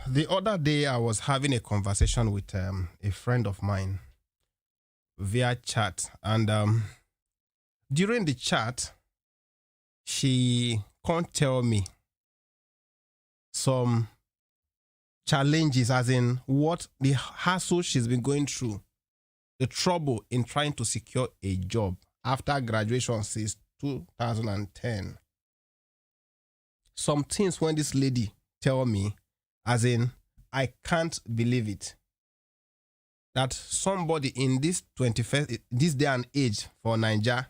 The other day, I was having a conversation with a friend of mine via chat, and during the chat, she can't tell me some challenges, as in what the hassle she's been going through, the trouble in trying to secure a job after graduation since 2010. Some things when this lady tell me, as in, I can't believe it, that somebody in this 21st, this day and age for Nigeria,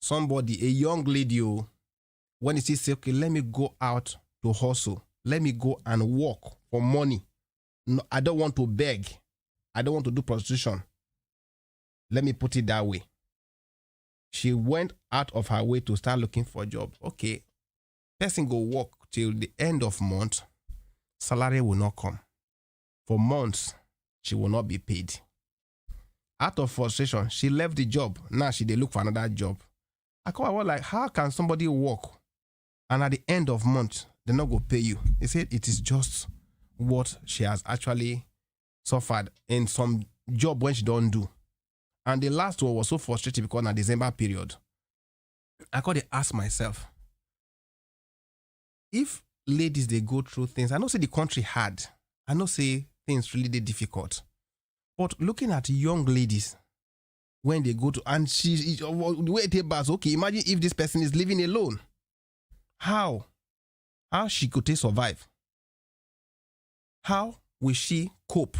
somebody, a young lady, when it say, okay, let me go out to hustle, let me go and work for money. No, I don't want to beg. I don't want to do prostitution. Let me put it that way. She went out of her way to start looking for a job. Okay, person go work till the end of month, salary will not come. For months, she will not be paid. Out of frustration, she left the job. Now she dey look for another job. I was like, how can somebody work and at the end of month, they not go pay you? They said it is just what she has actually suffered in some job when she don't do. And the last one was so frustrating because in the December period, I got to ask myself, if ladies, they go through things, I know say the country hard, I know say things really difficult, but looking at young ladies, when they go to, and the way they pass, okay, imagine if this person is living alone. How she could survive? How will she cope?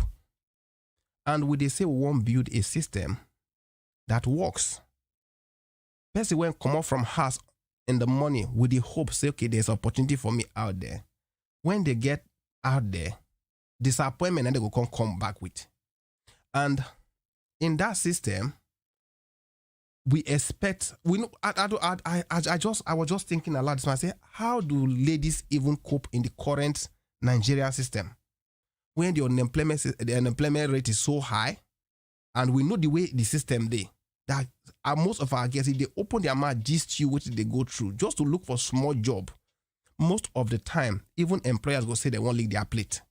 And would they say we won't build a system that works? Person when come out from house in the morning with the hope, say, okay, there's opportunity for me out there. When they get out there, disappointment and they will come back with. And in that system, we expect, we know, I was just thinking a lot. So I say, how do ladies even cope in the current Nigerian system? When the unemployment rate is so high, and we know the way the system they, that most of our guests, if they open their mouth, gist you what they go through, just to look for small job, most of the time, even employers go say they won't lick their plate.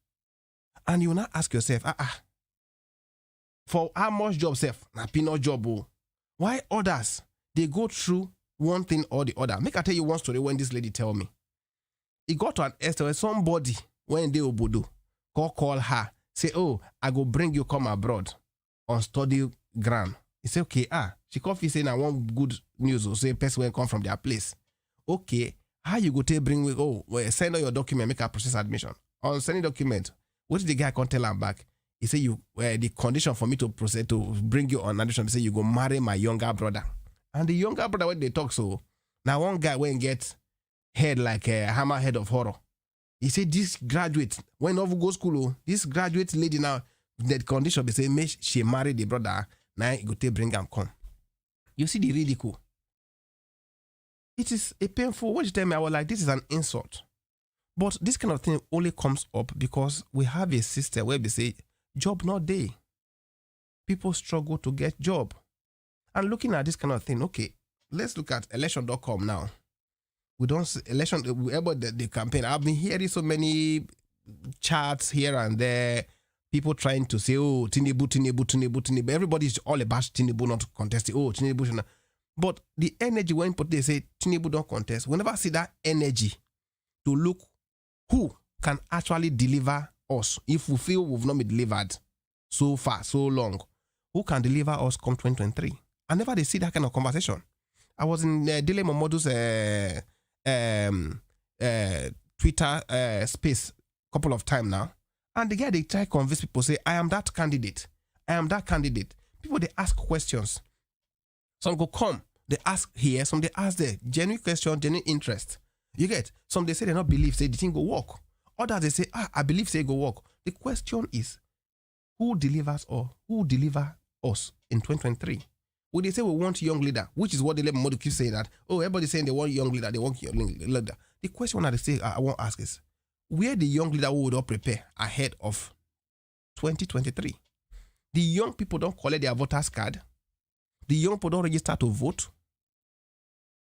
And you now ask yourself, for how much job self? Na peanut job. Why others, they go through one thing or the other? Make I tell you one story when this lady tell me. It got to an extent where somebody, when they obodo, call her, say, oh, I go bring you come abroad on study ground. He say, okay, she come say now one good news or say person when come from their place. Okay, how you go to bring me, send all your document, make a process admission. On sending document, what did the guy come tell her back? He say, the condition for me to proceed to bring you on admission, say you go marry my younger brother. And the younger brother, when they talk so, now one guy when get head like a hammer head of horror. He said, this graduate, when over go school, this graduate lady now, the condition, they say, may she marry the brother, now you go to bring him come. You see the ridicule. It is a painful, what you tell me, I was like, this is an insult. But this kind of thing only comes up because we have a system where they say, job not day. People struggle to get job. And looking at this kind of thing, okay, let's look at election.com now. We don't see election about the campaign. I've been hearing so many charts here and there, people trying to say, oh, Tinubu. Everybody's all about Tinubu not contesting. Oh, Tinubu should not. But the energy when they say Tinubu don't contest, we never see that energy to look who can actually deliver us if we feel we've not been delivered so far, so long. Who can deliver us come 2023? I never they see that kind of conversation. I was in Dele Momodu's Twitter space a couple of times now, and the guy they try to convince people, say, I am that candidate. People they ask questions. Some go come, they ask here, some they ask there. Genuine question, genuine interest. You get? Some they say they not believe, say the thing go work. Others they say, I believe say go work. The question is, who delivers or who deliver us in 2023? When they say we want young leader, which is what the model keeps saying that, oh, everybody's saying they want young leader, they want young leader. The question that they say I want to ask is, where the young leader would all prepare ahead of 2023? The young people don't collect their voters card. The young people don't register to vote.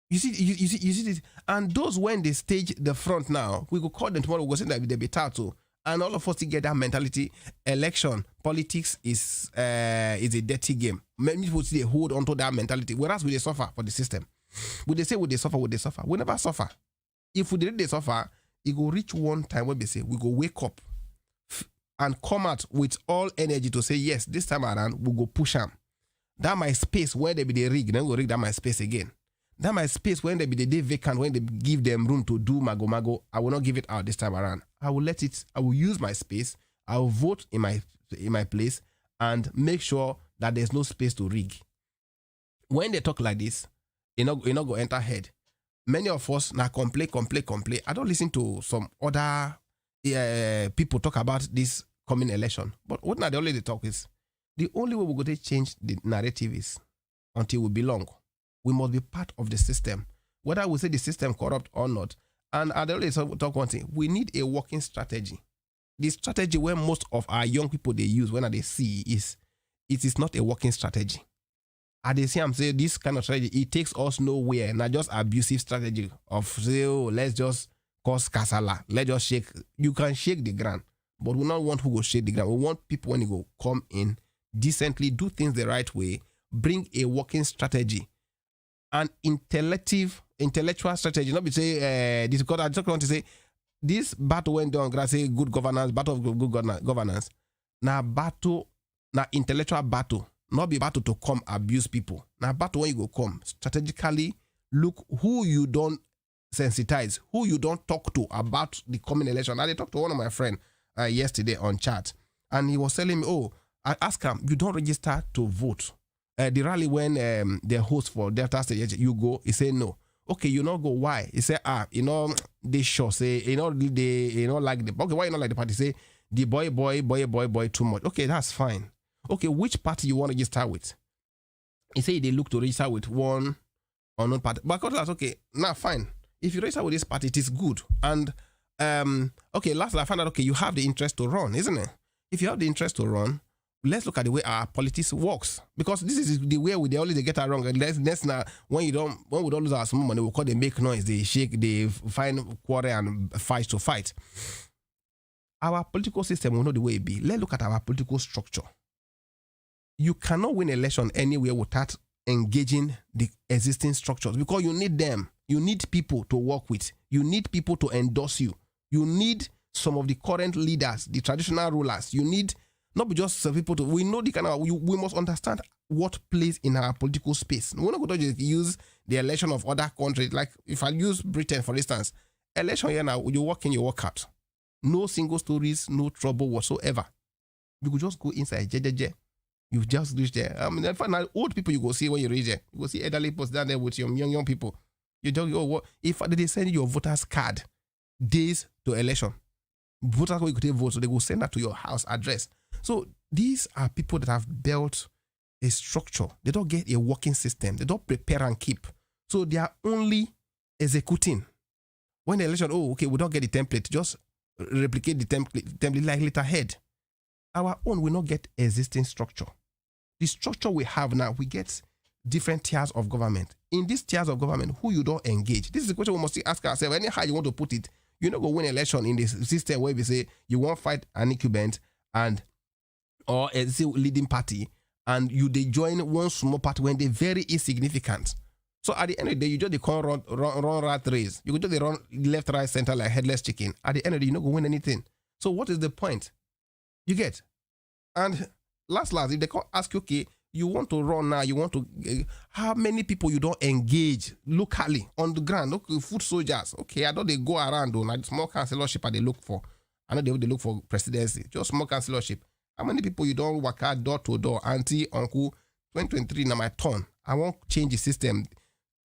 You see this? And those when they stage the front now, we go call them tomorrow, we go say that they be tattoo. And all of us get that mentality. Election, politics is a dirty game. Many people they hold onto that mentality. Whereas we they suffer for the system. Would they say would they suffer? Would they suffer? We never suffer. If we didn't suffer, it go reach one time where they say we go wake up and come out with all energy to say yes, this time around we go push them. That my space where they be the rig, then we rig that my space again. That my space when they be the day vacant, when they give them room to do mago, I will not give it out this time around. I will let it, I will use my space, I will vote in my place and make sure that there's no space to rig. When they talk like this, you know go enter head. Many of us now complain. I don't listen to some other people talk about this coming election. But what now the only they talk is, the only way we're going to change the narrative is until we belong. We must be part of the system, whether we say the system corrupt or not. And I always talk one thing, we need a working strategy. The strategy where most of our young people they use when they see is, it is not a working strategy. And they say, I'm saying this kind of strategy, it takes us nowhere, not just abusive strategy of say, oh, let's just cause kasala, let's just shake. You can shake the ground, but we don't want who go shake the ground. We want people when you go come in decently, do things the right way, bring a working strategy. An intellectual strategy, not be say this. Because I just want to say this battle went down. Grass say good governance, battle of good governance. Now battle, now intellectual battle, not be battle to come abuse people. Now battle when you go come strategically look who you don't sensitize, who you don't talk to about the coming election. I talked to one of my friends yesterday on chat, and he was telling me, oh, I asked him, you don't register to vote. The rally when the host for Delta State, you go, he say no. Okay, you not go, why? He say, they sure say, they like the, okay, why you not like the party? Say, the boy too much. Okay, that's fine. Okay, which party you want to register with? He say they look to register with one unknown party. But that's okay, now fine. If you register with this party, it is good. And, okay, lastly, I found out, okay, you have the interest to run, isn't it? If you have the interest to run, let's look at the way our politics works, because this is the way they always get it wrong. And let's now when we don't lose our small money, we call they make noise, they shake, they find quarrel and fight to fight. Our political system will know the way it be. Let's look at our political structure. You cannot win election anywhere without engaging the existing structures, because you need them. You need people to work with. You need people to endorse you. You need some of the current leaders, the traditional rulers. You need not just people to, we know the kind of, we must understand what plays in our political space. We're not going to just use the election of other countries. Like if I use Britain, for instance, election here now, you walk in, you walk out. No single stories, no trouble whatsoever. You could just go inside, you just reach there. I mean, now old people you go see when you reach there. You go see elderly people down there with your young people. You just go, what if they send you your voter's card days to election? Voters card you could take vote, so they will send that to your house address. So these are people that have built a structure. They don't get a working system. They don't prepare and keep. So they are only executing. When the election, oh, okay, we don't get the template. Just replicate the template like later ahead. Our own will not get existing structure. The structure we have now, we get different tiers of government. In these tiers of government, who you don't engage? This is the question we must ask ourselves. Anyhow you want to put it, you're not going to win election in this system where we say you won't fight an incumbent and or a leading party, and they join one small party when they're very insignificant. So at the end of the day, you just they can't run rat race. You could just run left, right, center like headless chicken. At the end of the day, you're not going to win anything. So what is the point? You get? And last, if they can't ask you, okay, you want to run now, you want to, how many people you don't engage locally on the ground? Okay, foot soldiers. Okay, I know they go around, though, like small councillorship they look for. I know they look for presidency, just small councillorship. How many people you don't work out door to door? Auntie, uncle, 2023 now my turn. I want to change the system.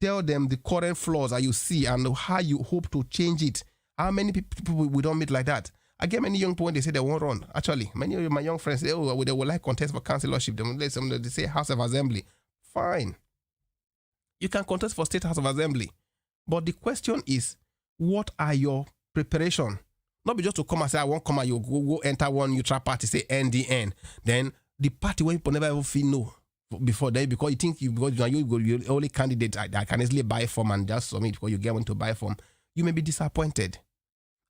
Tell them the current flaws that you see and how you hope to change it. How many people we don't meet like that? I get many young people when they say they won't run. Actually, many of my young friends say, oh, they would like contest for councillorship. They say House of Assembly. Fine. You can contest for State House of Assembly. But the question is, what are your preparation? Not be just to come and say, I won't come and you go enter one neutral party, say NDN. Then the party where people never ever feel no before then, because you think you're the only candidate that can easily buy form and just submit because you get one to buy form, you may be disappointed.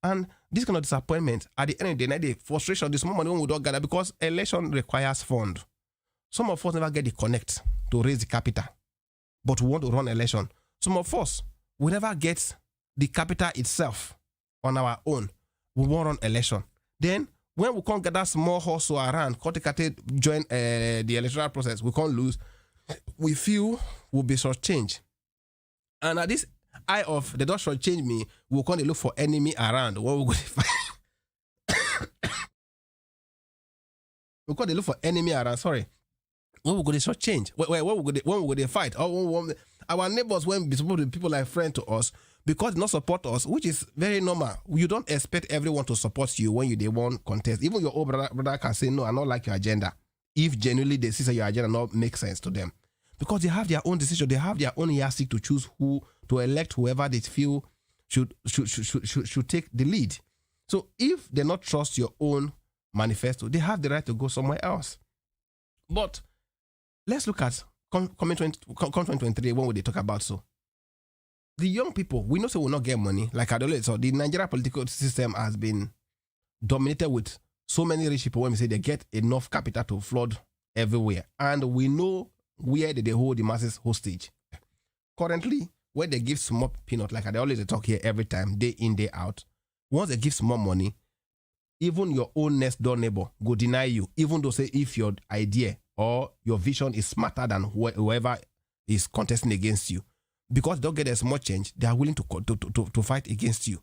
And this kind of disappointment, at the end of the night, the frustration, the small money we don't gather because election requires fund. Some of us never get the connect to raise the capital, but we want to run election. Some of us, we never get the capital itself on our own. We won't run election. Then, when we can't gather small hustle around, join the electoral process, we can't lose. We feel we'll be shortchanged. And at this eye of they don't shortchange me, we'll come to look for enemy around. What we go to fight? We'll come to look for enemy around. Sorry. When we go to shortchange? When we go to fight? Our neighbors when be supposed to be people like friends to us because they not support us, which is very normal. You don't expect everyone to support you when they want contest. Even your old brother can say, no, I don't like your agenda. If genuinely they see that your agenda not make sense to them. Because they have their own decision, they have their own yardstick to choose who to elect whoever they feel should take the lead. So if they not trust your own manifesto, they have the right to go somewhere else. But let's look at come 2023 when they talk about so. The young people, we know so will not get money. Like I don't so the Nigerian political system has been dominated with so many rich people when we say they get enough capital to flood everywhere. And we know where they hold the masses hostage. Currently, where they give small peanut, like I always talk here every time, day in, day out, once they give small money, even your own next door neighbor go deny you, even though say if your idea or your vision is smarter than whoever is contesting against you. Because they don't get as much change, they are willing to fight against you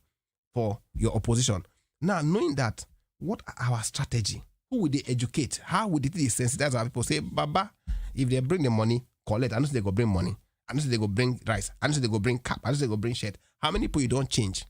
for your opposition. Now, knowing that, what are our strategy? Who will they educate? How will they sensitize our people? Say, Baba, if they bring the money, collect. I know they go bring money. I know they go bring rice. I know they go bring cap. I know they go bring shirt. How many people you don't change?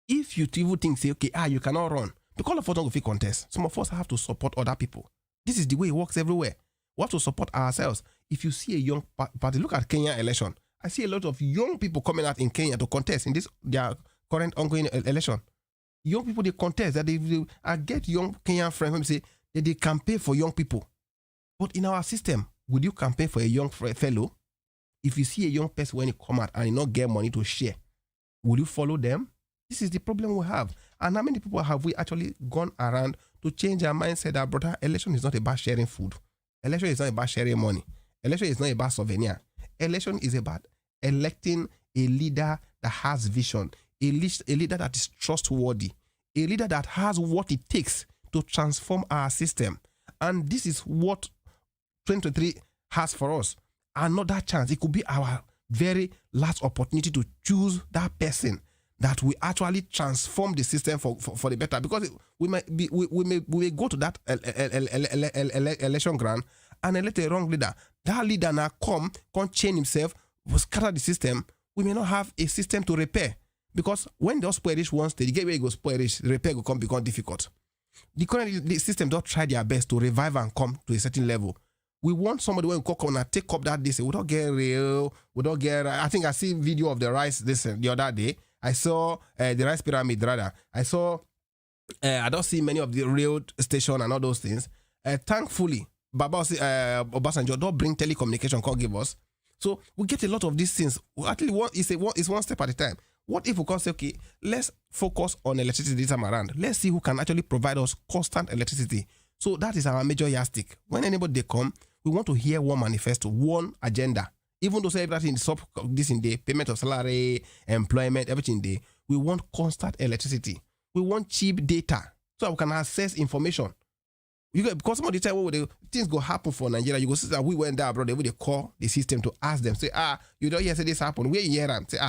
If you even think, say, okay, you cannot run. Because of us don't go fit contest. Some of us have to support other people. This is the way it works everywhere. We have to support ourselves. If you see a young party, look at Kenya election. I see a lot of young people coming out in Kenya to contest in this their current ongoing election. Young people, they contest. That I get young Kenyan friends when say that they campaign for young people. But in our system, would you campaign for a young fellow? If you see a young person when he come out and he not get money to share, will you follow them? This is the problem we have. And how many people have we actually gone around to change our mindset that, brother, election is not about sharing food. Election is not about sharing money. Election is not about souvenir. Election is about electing a leader that has vision, a leader that is trustworthy, a leader that has what it takes to transform our system. And this is what 2023 has for us. Another chance. It could be our very last opportunity to choose that person that will actually transform the system for the better. Because we may go to that election ground and elect a wrong leader. That leader now can't change himself, will scatter the system. We may not have a system to repair. Because when they spoilish once, they get where it goes spoilish, repair will become difficult. The current system don't try their best to revive and come to a certain level. We want somebody when we come and take up that this. We don't get real. We don't get. I think I see video of the rice the other day. I saw the rice pyramid rather. I saw. I don't see many of the rail station and all those things. Thankfully, Baba Obasanjo don't bring telecommunication. Can't give us. So we get a lot of these things. Actually, it's one step at a time. What if we can say, okay, let's focus on electricity this time around. Let's see who can actually provide us constant electricity. So that is our major yardstick. When anybody they come, we want to hear one manifesto, one agenda. Even though say everything is this in the payment of salary, employment, everything there, we want constant electricity. We want cheap data so that we can access information. Because some of the time when things go happen for Nigeria, you go see that we went there abroad, they call the system to ask them, say, you don't hear say this happen. Where you hear them? Say,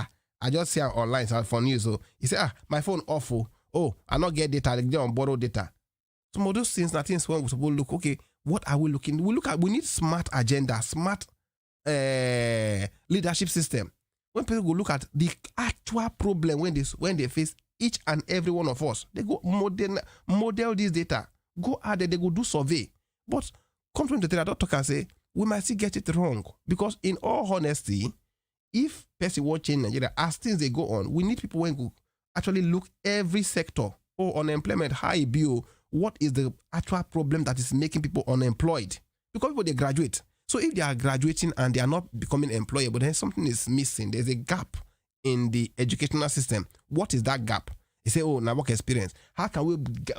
I just see it online so for news. So he say, my phone awful. Oh, I not get data, they on borrow data. Some of those things, that things when we supposed to look, okay, what are we looking? We need smart agenda, smart leadership system. When people go look at the actual problem when they face each and every one of us, they go model this data. Go out there, they go do survey. But come 2023, I don't talk and say, we might still get it wrong. Because in all honesty, if person will change Nigeria, as things they go on, we need people who go actually look every sector. Unemployment, high bill, what is the actual problem that is making people unemployed? Because people, they graduate. So if they are graduating and they are not becoming employable, then something is missing. There's a gap in the educational system. What is that gap? You say, oh, now work experience. How can we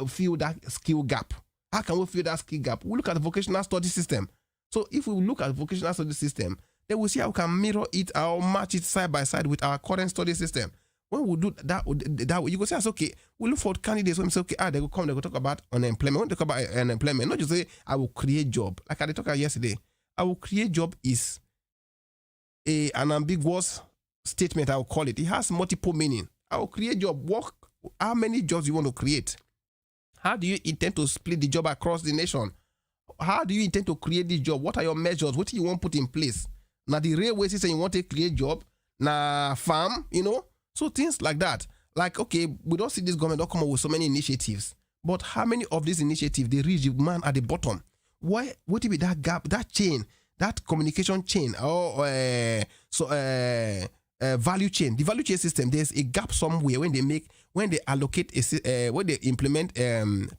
fill that skill gap? How can we fill that skill gap? We look at the vocational study system. So if we look at the vocational study system, then we'll see how we can mirror it or match it side by side with our current study system. When we do that you go say, okay, we look for candidates when we say, okay, they will come, they will talk about unemployment. When they talk about unemployment, not just say, I will create job. Like I talked about yesterday, I will create job is an ambiguous statement, I will call it. It has multiple meaning. I will create job. Work. How many jobs you want to create? How do you intend to split the job across the nation? How do you intend to create this job? What are your measures? What do you want to put in place? Now the railway system, you want to create job. Now farm, So things like that. Like, okay, we don't see this government don't come up with so many initiatives. But how many of these initiatives, they reach the man at the bottom? Why would it be that gap, that chain, that communication chain, or value chain? The value chain system, there's a gap somewhere when they allocate, when they implement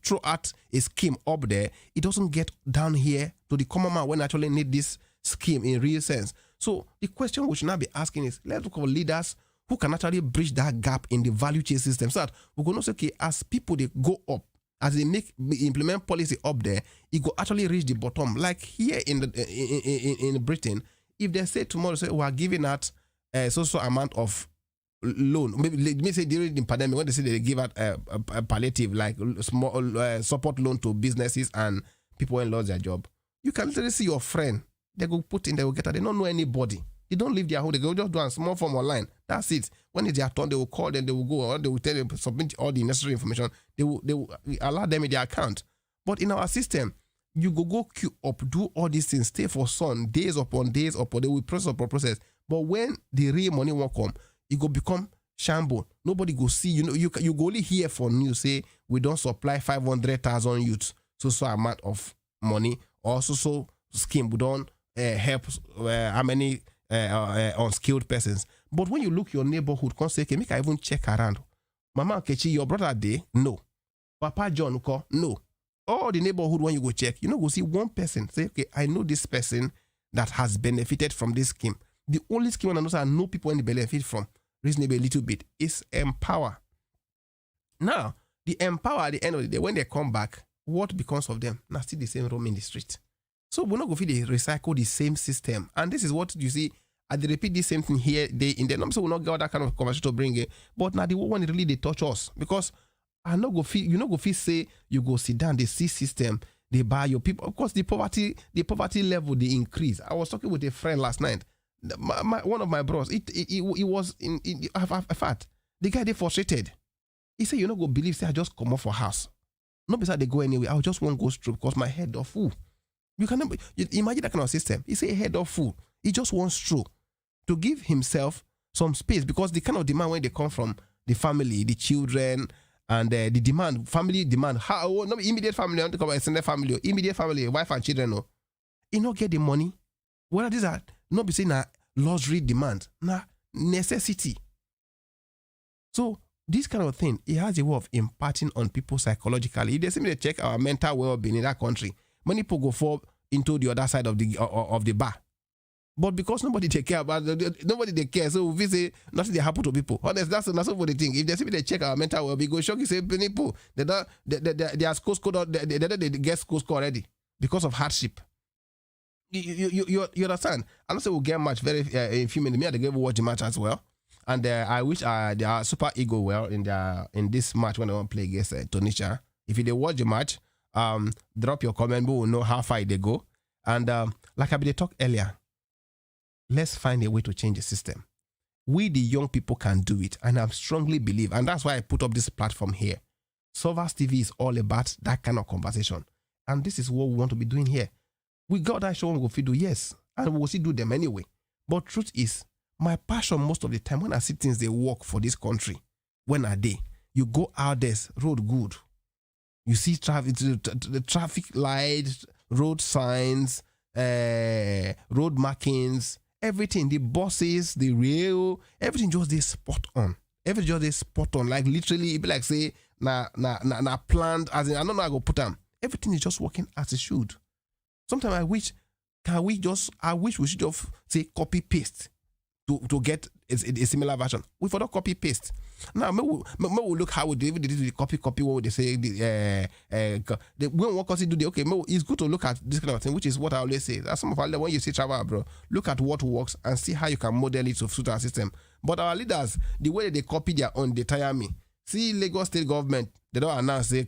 throughout a scheme up there, it doesn't get down here to the common man when actually need this scheme in real sense. So the question we should now be asking is, let's look for leaders who can actually bridge that gap in the value chain system so that we're going to say, okay, as people, they go up, as they implement policy up there, it will actually reach the bottom. Like here in Britain, if they say tomorrow, say, we are giving out so amount of loan, maybe say during the pandemic, when they say they give out a palliative, like small support loan to businesses and people who lost their job, you can literally see your friend, they go put in, they will get out, they don't know anybody. They don't leave their home. They go just do a small form online. That's it. When it's their turn, they will call them. They will go, or they will tell them, submit all the necessary information. They will allow them in their account. But in our system, you go queue up, do all these things, stay for some days upon days upon. They will process. But when the real money won't come, it go become shamble. Nobody go see. You go only hear from news say we don't supply 500,000 youths so amount of money, or so scheme we don't help how many. Unskilled persons. But when you look your neighborhood, can say, okay, make I even check around. Mama Kechi, your brother there? No. Papa John, no. All the neighborhood, when you go check, go see one person. Say, okay, I know this person that has benefited from this scheme. The only scheme I know people when they benefit from reasonably a little bit is Empower. Now, the Empower at the end of the day, when they come back, what becomes of them? Now still the same room in the street. So we're not going to recycle the same system. And this is what you see. I repeat the same thing here, day in there. So we'll not get that kind of conversation to bring it. But now the one really they touch us. Because I not go feel, you not go feel say you go sit down, they see system, they buy your people. Of course, the poverty level they increase. I was talking with a friend last night. One of my bros, it was in fact, the guy they frustrated. He said, you not go believe, say I just come off for house. Not beside they go anywhere. I just won't go through because my head off full. You cannot imagine that kind of system. He say head off full. He just wants to give himself some space because the kind of demand when they come from the family, the children, and the demand, family demand. How not immediate family, I want to come extended family, immediate family, wife and children. No, he not get the money. Well, these are not be saying a luxury demand, necessity. So this kind of thing, it has a way of imparting on people psychologically. If they simply check our mental well-being in that country, many people go fall into the other side of the bar. But because nobody take care about nobody they care, so we say nothing they happen to people. Honest, that's what they think. If they simply check our mental well-being, go shock you say people they are school score, they get school score already because of hardship. You understand? I don't say we'll get match very in few minutes. Me and the game will watch the match as well. And I wish they are Super Ego well in this match when they want to play against Tunisia. If they watch the match, drop your comment. We will know how far they go. And like I talked earlier, let's find a way to change the system. We, the young people, can do it. And I strongly believe, and that's why I put up this platform here. Solvers TV is all about that kind of conversation. And this is what we want to be doing here. We got that show, we will do, yes. And we will still do them anyway. But truth is, my passion most of the time, when I see things they work for this country, when are they? You go out there, road good. You see the traffic lights, road signs, road markings, everything, the buses, the rail, everything just they spot on. Everything just they spot on. Like literally, it be like say, na planned, as in, I don't know how I go put them. Everything is just working as it should. Sometimes I wish we should just say copy paste. to get a similar version. We for not copy paste. Now, we look how we did the copy what they say. When what do the okay, it's good to look at this kind of thing, which is what I always say. That's some of our when you say travel, bro, look at what works and see how you can model it to suit our system. But our leaders, the way they copy their own, they tire me. See, Lagos state government, they don't announce they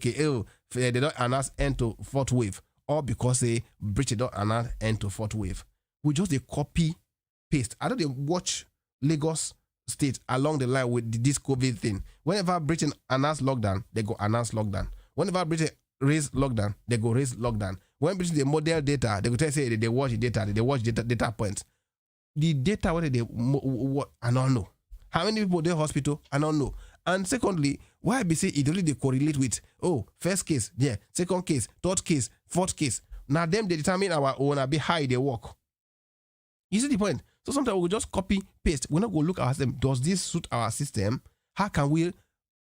don't announce end to fourth wave, or because they British don't announce end to fourth wave. We just they copy paste. I don't they watch Lagos state along the line with this COVID thing. Whenever Britain announce lockdown, they go announce lockdown. Whenever Britain raise lockdown, they go raise lockdown. When Britain they model data, they go tell say they watch the data, they watch data points. The data what they what I don't know. How many people they hospital? I don't know. And secondly, why be say it only they correlate with first case, yeah, second case, third case, fourth case. Now them they determine our own be high they work. You see the point? So sometimes we just copy, paste. We're not going to look at them. Does this suit our system? How can we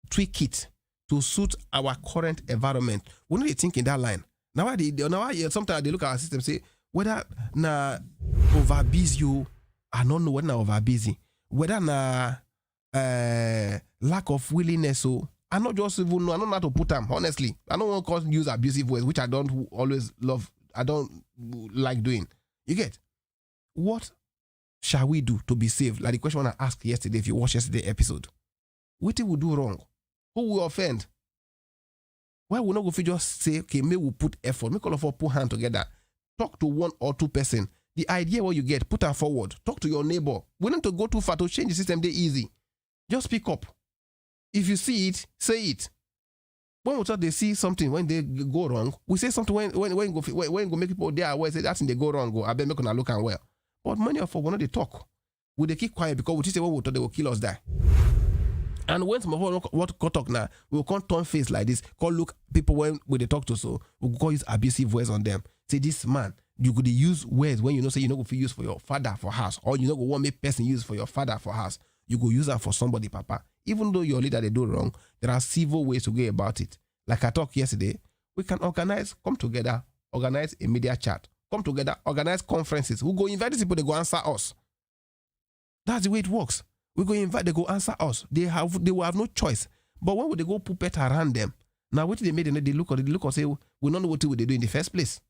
tweak it to suit our current environment? We're not thinking that line. Now, sometimes they look at our system and say, whether na over busy you, I don't know whether na over busy. Whether na lack of willingness. So I not just even know. I don't know how to put them, honestly. I don't want to use abusive words, which I don't always love. I don't like doing. You get? What shall we do to be saved? Like the question I asked yesterday, if you watched yesterday's episode. What did we do wrong? Who will offend? Why we not go for just say, okay, maybe we put effort, make all of us put hand together, talk to one or two person. The idea what you get, put them forward, talk to your neighbor. We don't to go too far to change the system. They easy. Just pick up. If you see it, say it. When we thought they see something, when they go wrong, we say something when go make people there aware, say that thing they go wrong, go, I bet make them look and well. But many of us, when they talk, we they keep quiet because we say what we thought they will kill us die. And when some of us what talk now, we will come turn face like this, call look people when they talk to, so we will use abusive words on them. Say this man, you could use words when you know say you know go use for your father for house, or you know go want make person use for your father for house. You go use that for somebody, papa. Even though your leader they do wrong, there are civil ways to go about it. Like I talked yesterday, we can come together, organize a media chat. Come together, organize conferences. We go invite these people, they go answer us. That's the way it works. We go invite, they go answer us. They will have no choice. But when would they go puppet around them? Now what they made, they look and say, we don't know what they do in the first place.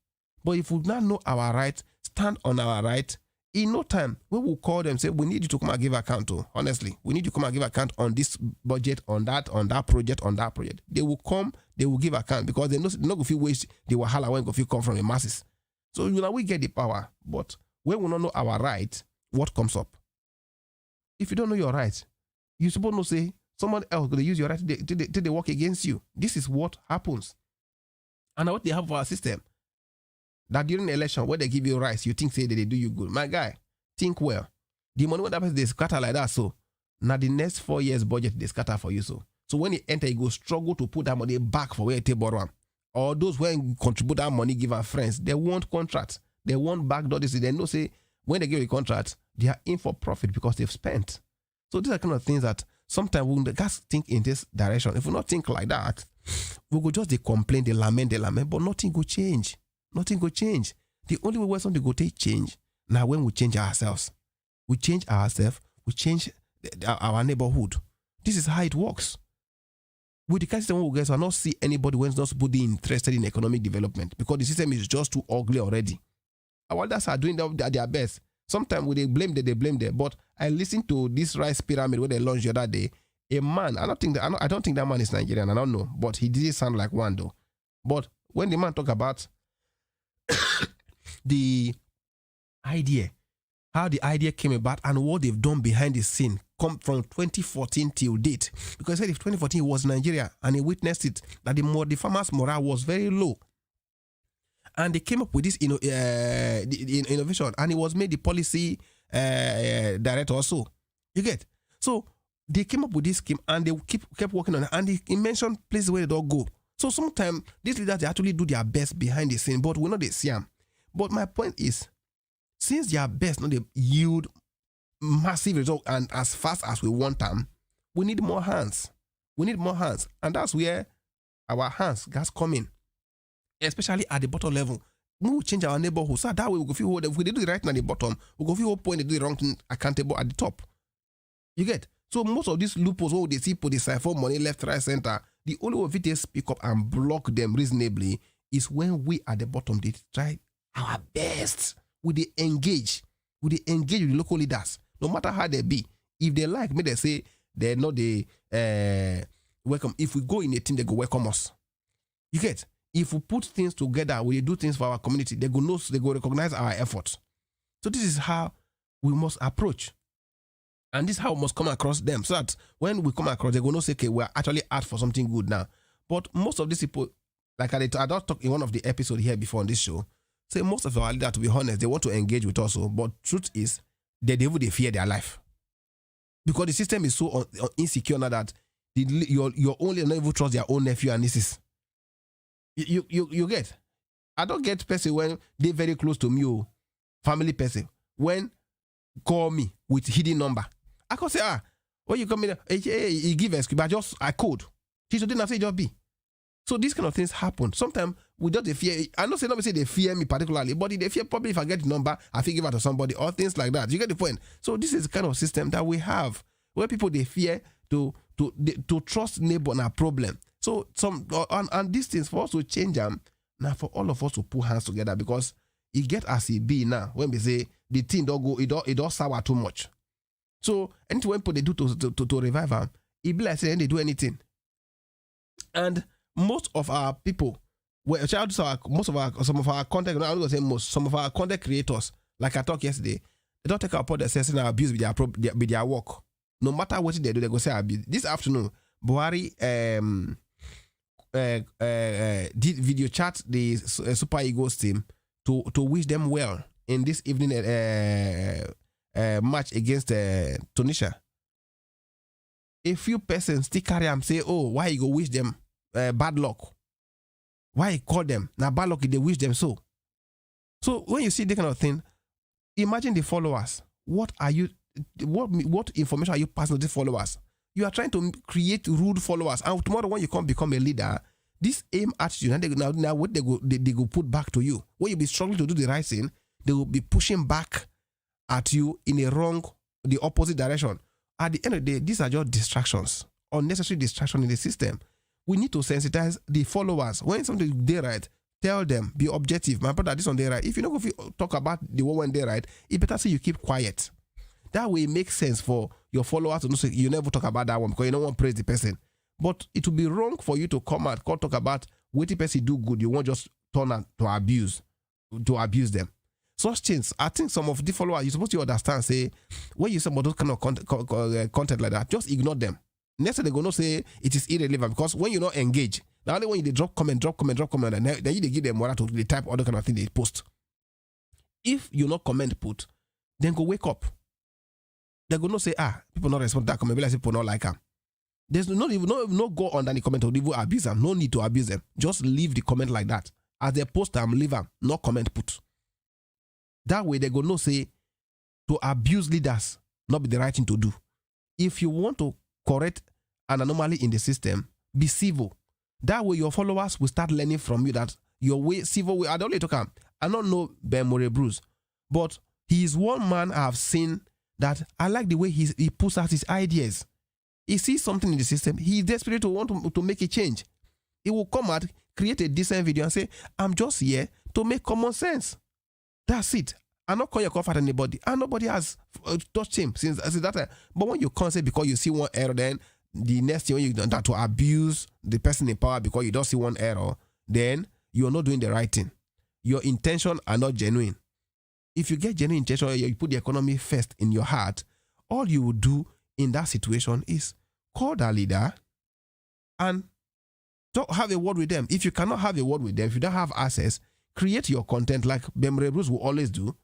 But if we not know our right, stand on our right, in no time, we will call them, say, we need you to come and give account to. Honestly, we need you to come and give account on this budget, on that project. They will come, they will give account because they know they're not going to waste the wahala when go come from the masses. So we get the power, but when we don't know our right, what comes up? If you don't know your right, you're supposed to say someone else going to use your right till they work against you. This is what happens. And what they have for our system, that during the election, when they give you rights, you think say that they do you good. My guy, think well. The money when that person they scatter like that, so now the next 4 years budget they scatter for you. So when you enter, you go struggle to put that money back for where you borrow. Or those when contribute that money, give our friends, they want contracts. They want backdoor this. They know say when they give you a contract, they are in for profit because they've spent. So these are kind of things that sometimes we guys think in this direction. If we not think like that, we go just they complain, they lament, but nothing go change. Nothing go change. The only way something go take change now when we change ourselves. We change ourselves, we change our neighborhood. This is how it works. With the kind of system we get, I not see anybody who's not supposed interested in economic development because the system is just too ugly already. Our leaders are doing their best. Sometimes when they blame them. But I listened to this rice pyramid where they launched the other day. A man, I don't think that man is Nigerian. I don't know, but he did sound like one though. But when the man talk about the idea, how the idea came about and what they've done behind the scene, come from 2014 till date. Because I said if 2014 was Nigeria and he witnessed it, that the farmers' morale was very low. And they came up with this innovation and it was made the policy director also. You get? So they came up with this scheme and they kept working on it and they mentioned places where they don't go. So sometimes these leaders they actually do their best behind the scene, but we know they see them. But my point is, since their best they yield massive results and as fast as we want them, we need more hands. We need more hands. And that's where our hands guys come in. Especially at the bottom level. we will change our neighborhood. So that way we go feel if we do the right thing at the bottom, we go feel point they do the wrong thing accountable at the top. You get? So most of these loopholes, what they see people decide for money left, right, center, the only way they speak up and block them reasonably is when we at the bottom they try our best. We engage with the local leaders, no matter how they be. If they like me, they say they're not the welcome. If we go in a team, they go welcome us. You get? If we put things together, we do things for our community, they go recognize our efforts. So this is how we must approach. And this is how we must come across them. So that when we come across, they go say, okay, we're actually out for something good now. But most of these people, like I don't talk in one of the episodes here before on this show, say most of our leaders, to be honest, they want to engage with us. But truth is, they fear their life. Because the system is so insecure now that you're only not even trust their own nephew and nieces. You get? I don't get person when they're very close to me, family person, when call me with hidden number. I can say, when you come in, you give excuse, but I code. She didn't say just be. So these kind of things happen. Sometimes without the fear, I don't say they fear me particularly, but they fear probably if I get the number, I think give it to somebody or things like that. You get the point? So this is the kind of system that we have where people they fear to trust neighbor on a problem. So and these things for us to change them, now for all of us to put hands together because it get as it be now when we say the thing don't go, it don't sour too much. So anything when people they do to revive them, it be like saying they do anything. And most of our people, some of our content, I'm not gonna say most, some of our content creators, like I talked yesterday, they don't take upon themselves and abuse with their work. No matter what they do, they go say abuse. This afternoon, Buhari did video chat the Super Eagles team to wish them well in this evening match against Tunisia. A few persons still carry them say, oh, why you go wish them bad luck? Why you call them? Now bad luck, they wish them so. So when you see that kind of thing, imagine the followers. What information are you passing to the followers? You are trying to create rude followers. And tomorrow when you come become a leader, this aim attitude, now what they go put back to you. When you be struggling to do the right thing, they will be pushing back at you in the opposite direction. At the end of the day, these are just distractions, unnecessary distraction in the system. We need to sensitize the followers. When something they right, tell them, be objective. My brother, this one they right. If you don't go talk about the one when they right, it better say you keep quiet. That way it makes sense for your followers to know say you never talk about that one because you don't want to praise the person. But it would be wrong for you to come out, talk about what the person do good. You won't just turn out to abuse them. Such things, I think some of the followers, you're supposed to understand, say, when you say about those kind of content like that, just ignore them. Next thing they're going to say it is irrelevant because when you not engage, the only when you drop comment, and then you give them more to the type other kind of thing they post. If you not comment put, then go wake up. They're going to say, people not respond to that comment, like people not like them. There's no go under the comment or even abuse them. No need to abuse them. Just leave the comment like that. As they post them, leave them. No comment put. That way they go no say to abuse leaders not be the right thing to do. If you want to correct an anomaly in the system, be civil. That way your followers will start learning from you that your way, civil way. I don't talk him. I don't know Ben More Bruce, but he is one man I have seen that I like the way he puts out his ideas. He sees something in the system. He is desperate to want to make a change. He will come out, create a decent video and say, I'm just here to make common sense. That's it. I'm not calling your comfort anybody. And nobody has touched him since that time. But when you can't say because you see one error, then the next thing when you do that to abuse the person in power because you don't see one error, then you're not doing the right thing. Your intentions are not genuine. If you get genuine intention, you put the economy first in your heart, all you will do in that situation is call that leader and have a word with them. If you cannot have a word with them, if you don't have access, create your content like Bemre Bruce will always do.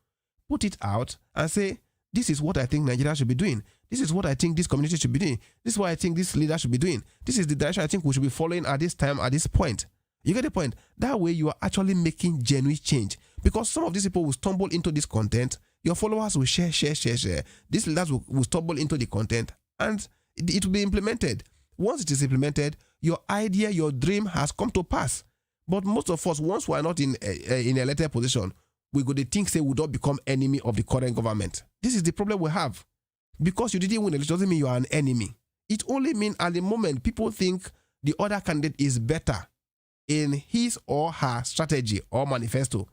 Put it out and say, this is what I think Nigeria should be doing. This is what I think this community should be doing. This is what I think this leader should be doing. This is the direction I think we should be following at this time, at this point. You get the point? That way you are actually making genuine change. Because some of these people will stumble into this content. Your followers will share. These leaders will stumble into the content and it will be implemented. Once it is implemented, your idea, your dream has come to pass. But most of us, once we are not in elected position, we go to think say we don't become enemy of the current government. This is the problem we have. Because you didn't win election doesn't mean you are an enemy. It only means at the moment people think the other candidate is better in his or her strategy or manifesto.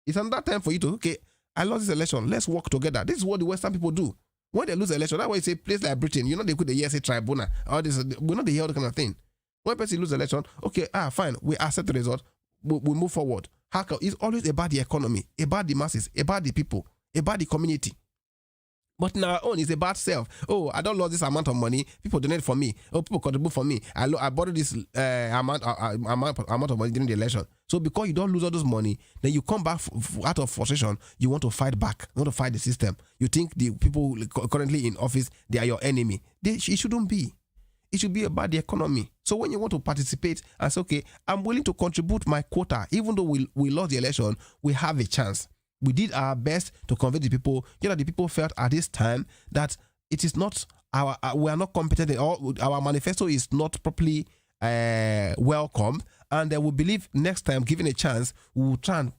It's another time for you to, okay, I lost this election, let's work together. This is what the Western people do. When they lose election, that's why you say place like Britain, they could say tribunal, all this, we're not the hear all kind of thing. When person lose election, okay, fine, we accept the result, we move forward. It's always about the economy, about the masses, about the people, about the community. But in our own, it's about self. Oh, I don't lose this amount of money. People donate for me. Oh, people contribute for me. I borrowed this amount of money during the election. So because you don't lose all this money, then you come back out of frustration. You want to fight back. You want to fight the system. You think the people currently in office, they are your enemy. It shouldn't be. It should be about the economy. So when you want to participate and say, okay, I'm willing to contribute my quota, even though we lost the election, we have a chance. We did our best to convince the people. The people felt at this time that it is not we are not competent, or our manifesto is not properly welcome, and they will believe next time, given a chance, we will try and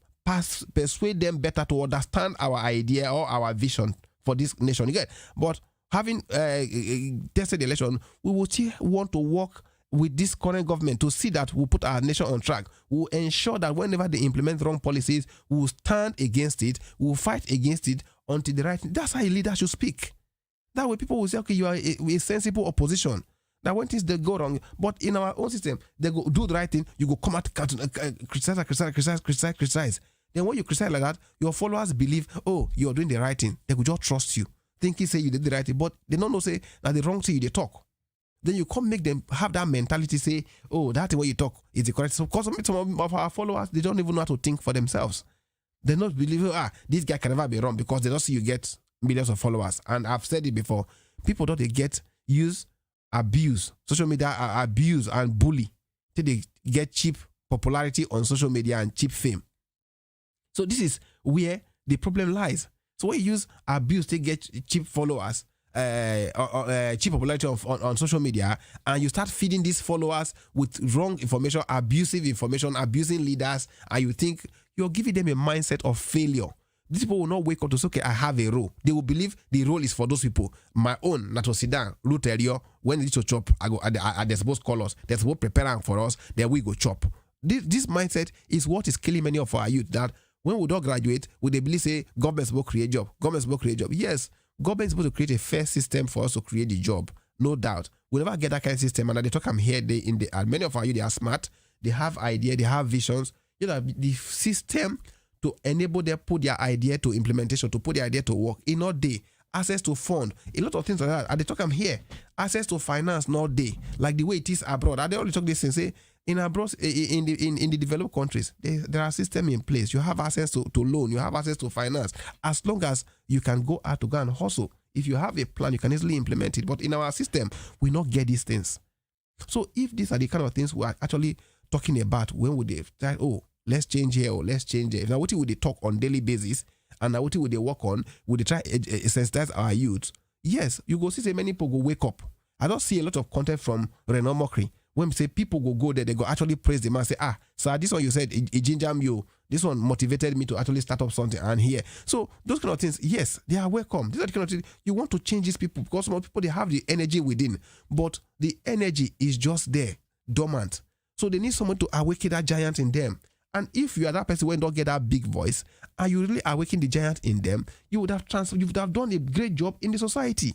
persuade them better to understand our idea or our vision for this nation. But having tested the election, we will still want to work with this current government to see that we put our nation on track. We will ensure that whenever they implement wrong policies, we will stand against it, we will fight against it until the right thing. That's how a leader should speak. That way people will say, okay, you are a sensible opposition. That when things they go wrong, but in our own system, they go do the right thing, you go come out, criticize. Then when you criticize like that, your followers believe, oh, you're doing the right thing. They could just trust you, thinking say you did the right thing, but they don't know say that the wrong thing they talk. Then you come make them have that mentality, say, oh, that's the way you talk is the correct. So because some of our followers, they don't even know how to think for themselves. They not believe, this guy can never be wrong, because they don't see you get millions of followers. And I've said it before, people don't abuse social media, abuse and bully till they get cheap popularity on social media and cheap fame. So this is where the problem lies. So when you use abuse to get cheap followers, cheap popularity on social media, and you start feeding these followers with wrong information, abusive information, abusing leaders, and you think you're giving them a mindset of failure. These people will not wake up to say, okay, I have a role. They will believe the role is for those people. My own, not to sit down, root area, when it's to chop, I go, they're supposed to call us, they're supposed to prepare for us, then we go chop. This mindset is what is killing many of our youth, that when we don't graduate, we they believe, say, government's supposed to create job. Government's supposed to create job. Yes, government is supposed to create a fair system for us to create the job. No doubt. We'll never get that kind of system. And they talk, I'm here, and many of our youth, they are smart, they have ideas, they have visions. The system to enable them put their idea to implementation, to put their idea to work, in all day. Access to fund, a lot of things like that. And they talk, I'm here. Access to finance, not day. Like the way it is abroad. And they only talk this and say, in abroad, in the developed countries, there are systems in place. You have access to loan, you have access to finance. As long as you can go out to go and hustle. If you have a plan, you can easily implement it. But in our system, we not get these things. So if these are the kind of things we are actually talking about, when would they try, oh, let's change here or let's change there. Now, what would they talk on daily basis? And now what would they work on? Would they try sensitize our youth? Yes, you go see say many people go wake up. I don't see a lot of content from Renault Mockery. When we say people go there, they go actually praise the man, say, sir, this one you said, it ginger me, this one motivated me to actually start up something and here. So those kind of things, yes, they are welcome. These are the kind of things you want to change these people, because some people, they have the energy within, but the energy is just there, dormant. So they need someone to awaken that giant in them. And if you are that person who don't get that big voice, and you really awaken the giant in them, you would have done a great job in the society.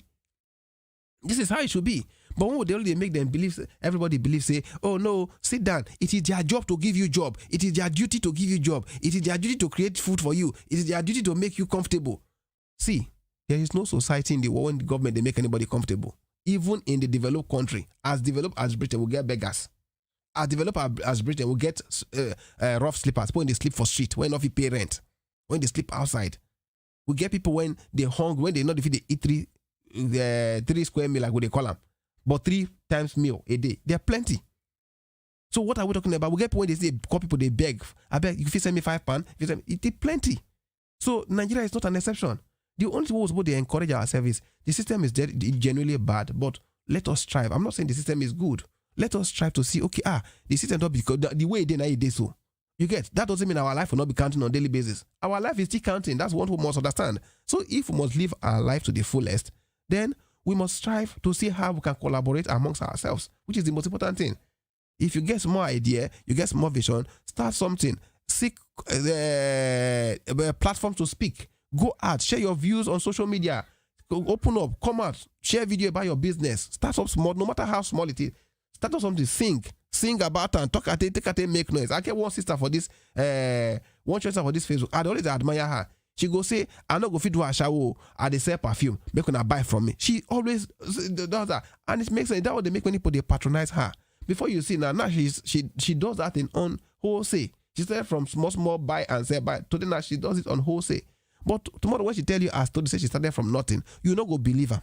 This is how it should be. But when they only make them believe, everybody believes, say, oh no, sit down. It is their job to give you job. It is their duty to give you job. It is their duty to create food for you. It is their duty to make you comfortable. See, there is no society in the world when the government, they make anybody comfortable. Even in the developed country, as developed as Britain, will get beggars. As developed as Britain, will get rough sleepers. When they sleep for street, when not pay rent, when they sleep outside. We get people when they hungry, when they not if they eat 3 square meal, like what they call them. But 3 times meal a day. There are plenty. So what are we talking about? We get people when they say, call people, they beg. I beg, if you send me £5, it is plenty. So Nigeria is not an exception. The only thing was what they encourage ourselves is the system is genuinely bad, but let us strive. I'm not saying the system is good. Let us try to see, okay, the system not because the way it is so. You get that doesn't mean our life will not be counting on a daily basis. Our life is still counting. That's what we must understand. So if we must live our life to the fullest, then we must strive to see how we can collaborate amongst ourselves, which is the most important thing. If you get more idea, you get more vision, start something, seek a platform to speak, go out, share your views on social media, open up, come out, share video about your business, start up small, no matter how small it is, start up something, sing about and talk at it, take at it, make noise. I get one sister for this, one sister for this Facebook. I always admire her. She go say, I not go fit do a shower, I dey sell perfume, make una buy from me. She always does that, and it makes sense. That what they make when people they patronize her. Before you see now she does that in on wholesale. She started from small buy and sell buy. Today now she does it on wholesale. But tomorrow when she tell you as to say she started from nothing, you not go believe her.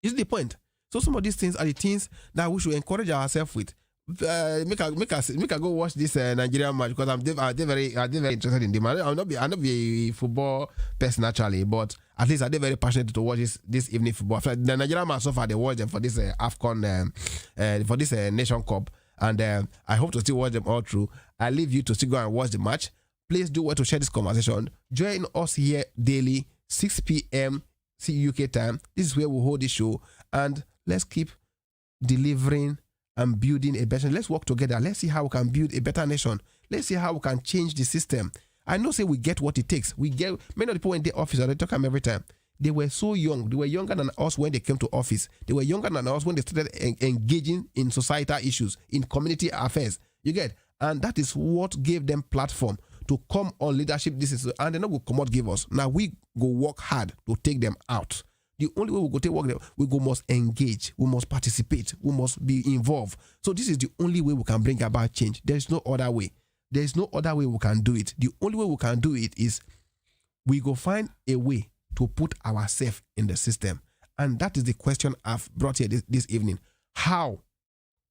Is the point? So some of these things are the things that we should encourage ourselves with. Make I go watch this Nigerian match because I'm very interested in them. I'm not be a football person actually, but at least I'm very passionate to watch this evening football. The Nigerian match so far they watch them for this AFCON for this Nation Cup, and I hope to still watch them all through. I leave you to still go and watch the match. Please do well to share this conversation. Join us here daily, 6 p.m. UK time. This is where we hold this show, and let's keep delivering and building a better. Let's work together. Let's see how we can build a better nation. Let's see how we can change the system. I know say we get what it takes. We get many of the people in the office, they talk them every time. They were so young. They were younger than us when they came to office. They were younger than us when they started engaging in societal issues, in community affairs. You get? And that is what gave them platform to come on leadership. This is, and they're not going to come out give us. Now we go work hard to take them out. The only way we go take work, we go must engage, we must participate, we must be involved. So this is the only way we can bring about change. There is no other way. There is no other way we can do it. The only way we can do it is we go find a way to put ourselves in the system. And that is the question I've brought here this evening. How?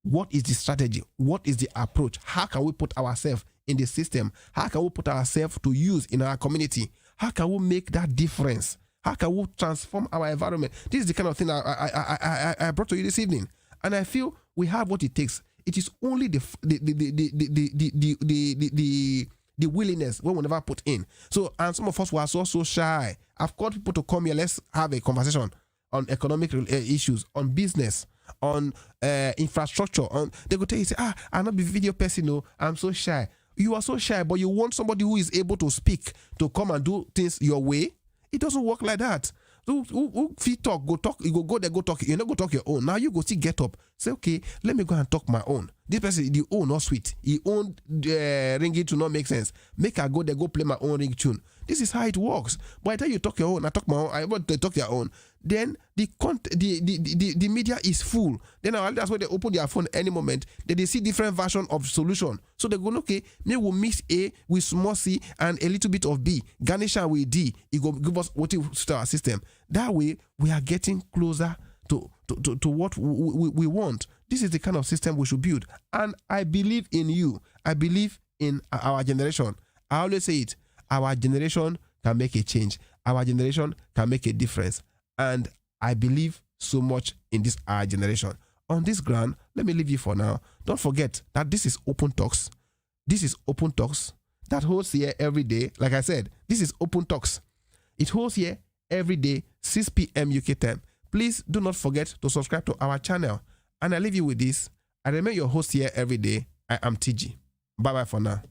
What is the strategy? What is the approach? How can we put ourselves in the system? How can we put ourselves to use in our community? How can we make that difference? How can we transform our environment? This is the kind of thing I brought to you this evening, and I feel we have what it takes. It is only the willingness when we never put in. So, and some of us were so shy. I've called people to come here. Let's have a conversation on economic issues, on business, on infrastructure. They go tell you, say, I'm not a video person. No, I'm so shy. You are so shy, but you want somebody who is able to speak, to come and do things your way. It doesn't work like that. So if you talk, you go there, go talk. You not go talk your own. Now you go see, get up. Say, okay, let me go and talk my own. This person, the own not sweet. He own ringing to not make sense. Make I go there, go play my own ring tune. This is how it works. By the time you talk your own, I talk my own, I want to talk your own. Then the media is full. Then that's why they open their phone any moment. Then they see different version of solution. So they go, okay, maybe we'll mix A with small c and a little bit of B. Garnish with D. It will give us what is our system. That way we are getting closer to what we want. This is the kind of system we should build. And I believe in you. I believe in our generation. I always say it. Our generation can make a change. Our generation can make a difference. And I believe so much in this our generation. On this ground, let me leave you for now. Don't forget that this is Open Talks. This is Open Talks that holds here every day. Like I said, this is Open Talks. It holds here every day, 6 p.m. UK time. Please do not forget to subscribe to our channel. And I leave you with this. I remain your host here every day. I am TG. Bye-bye for now.